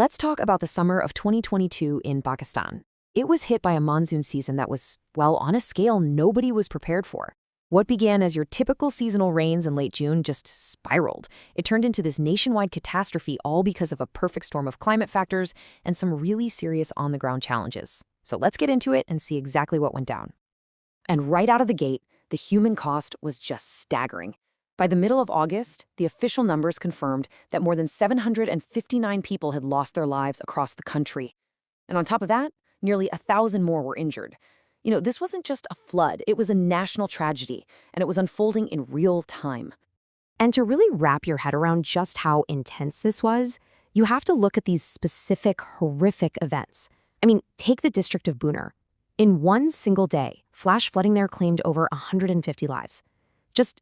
Let's talk about the summer of 2022 in Pakistan. It was hit by a monsoon season that was, well, on a scale nobody was prepared for. What began as your typical seasonal rains in late June just spiraled. It turned into this nationwide catastrophe, all because of a perfect storm of climate factors and some really serious on-the-ground challenges. So let's get into it and see exactly what went down. And right out of the gate, the human cost was just staggering. By the middle of August, the official numbers confirmed that more than 759 people had lost their lives across the country. And on top of that, nearly 1,000 more were injured. This wasn't just a flood, it was a national tragedy, and it was unfolding in real time. And to really wrap your head around just how intense this was, you have to look at these specific, horrific events. Take the district of Buner. In one single day, flash flooding there claimed over 150 lives. Just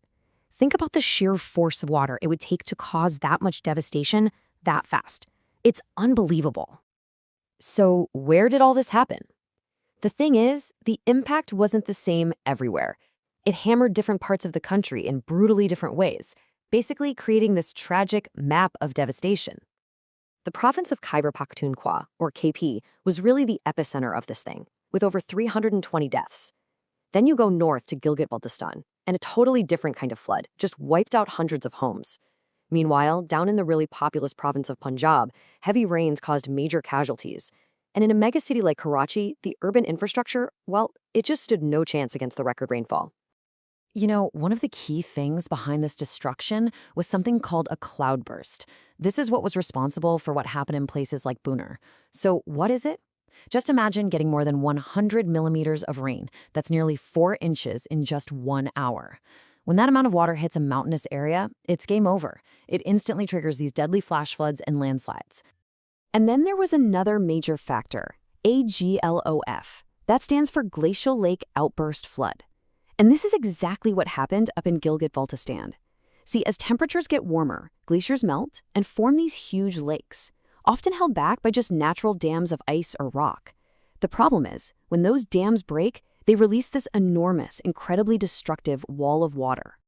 think about the sheer force of water it would take to cause that much devastation that fast. It's unbelievable. So where did all this happen? The thing is, the impact wasn't the same everywhere. It hammered different parts of the country in brutally different ways, basically creating this tragic map of devastation. The province of Khyber Pakhtunkhwa, or KP, was really the epicenter of this thing, with over 320 deaths. Then you go north to Gilgit-Baltistan, and a totally different kind of flood just wiped out hundreds of homes. Meanwhile, down in the really populous province of Punjab, heavy rains caused major casualties. And in a megacity like Karachi, the urban infrastructure, well, it just stood no chance against the record rainfall. One of the key things behind this destruction was something called a cloudburst. This is what was responsible for what happened in places like Buner. So what is it? Just imagine getting more than 100 millimeters of rain. That's nearly 4 inches in just 1 hour. When that amount of water hits a mountainous area, it's game over. It instantly triggers these deadly flash floods and landslides. And then there was another major factor, a GLOF. That stands for Glacial Lake Outburst Flood. And this is exactly what happened up in Gilgit-Baltistan. See, as temperatures get warmer, glaciers melt and form these huge lakes, often held back by just natural dams of ice or rock. The problem is, when those dams break, they release this enormous, incredibly destructive wall of water.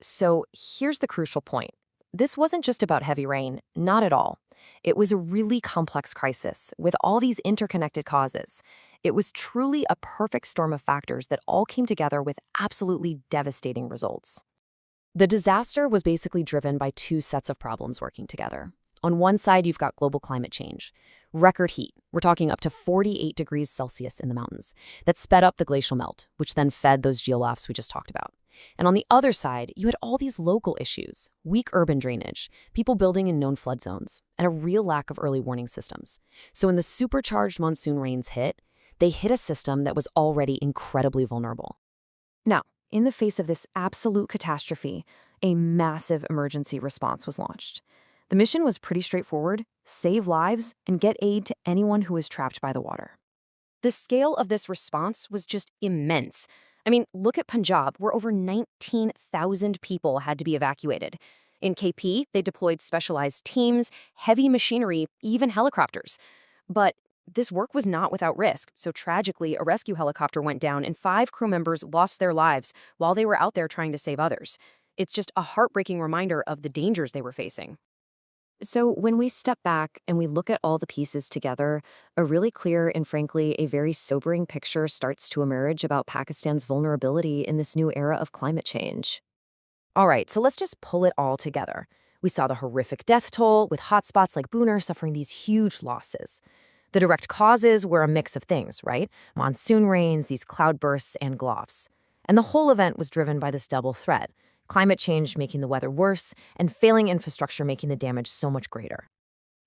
So here's the crucial point. This wasn't just about heavy rain, not at all. It was a really complex crisis with all these interconnected causes. It was truly a perfect storm of factors that all came together with absolutely devastating results. The disaster was basically driven by 2 sets of problems working together. On one side, you've got global climate change. Record heat, we're talking up to 48 degrees Celsius in the mountains, that sped up the glacial melt, which then fed those GLOFs we just talked about. And on the other side, you had all these local issues, weak urban drainage, people building in known flood zones, and a real lack of early warning systems. So when the supercharged monsoon rains hit, they hit a system that was already incredibly vulnerable. Now, in the face of this absolute catastrophe, a massive emergency response was launched. The mission was pretty straightforward: save lives and get aid to anyone who was trapped by the water. The scale of this response was just immense. Look at Punjab, where over 19,000 people had to be evacuated. In KP, they deployed specialized teams, heavy machinery, even helicopters. But this work was not without risk, so tragically, a rescue helicopter went down and 5 crew members lost their lives while they were out there trying to save others. It's just a heartbreaking reminder of the dangers they were facing. So when we step back and we look at all the pieces together, a really clear and frankly a very sobering picture starts to emerge about Pakistan's vulnerability in this new era of climate change. All right, so let's just pull it all together. We saw the horrific death toll, with hotspots like Buner suffering these huge losses. The direct causes were a mix of things, right? Monsoon rains, these cloudbursts, and GLOFs. And the whole event was driven by this double threat: climate change making the weather worse, and failing infrastructure making the damage so much greater.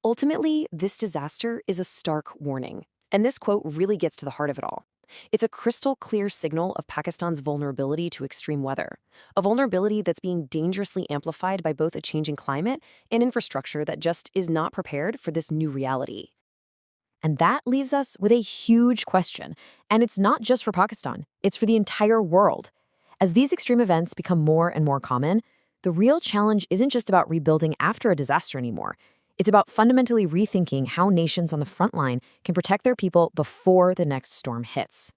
Ultimately, this disaster is a stark warning, and this quote really gets to the heart of it all. It's a crystal clear signal of Pakistan's vulnerability to extreme weather, a vulnerability that's being dangerously amplified by both a changing climate and infrastructure that just is not prepared for this new reality. And that leaves us with a huge question, and it's not just for Pakistan, it's for the entire world. As these extreme events become more and more common, the real challenge isn't just about rebuilding after a disaster anymore. It's about fundamentally rethinking how nations on the front line can protect their people before the next storm hits.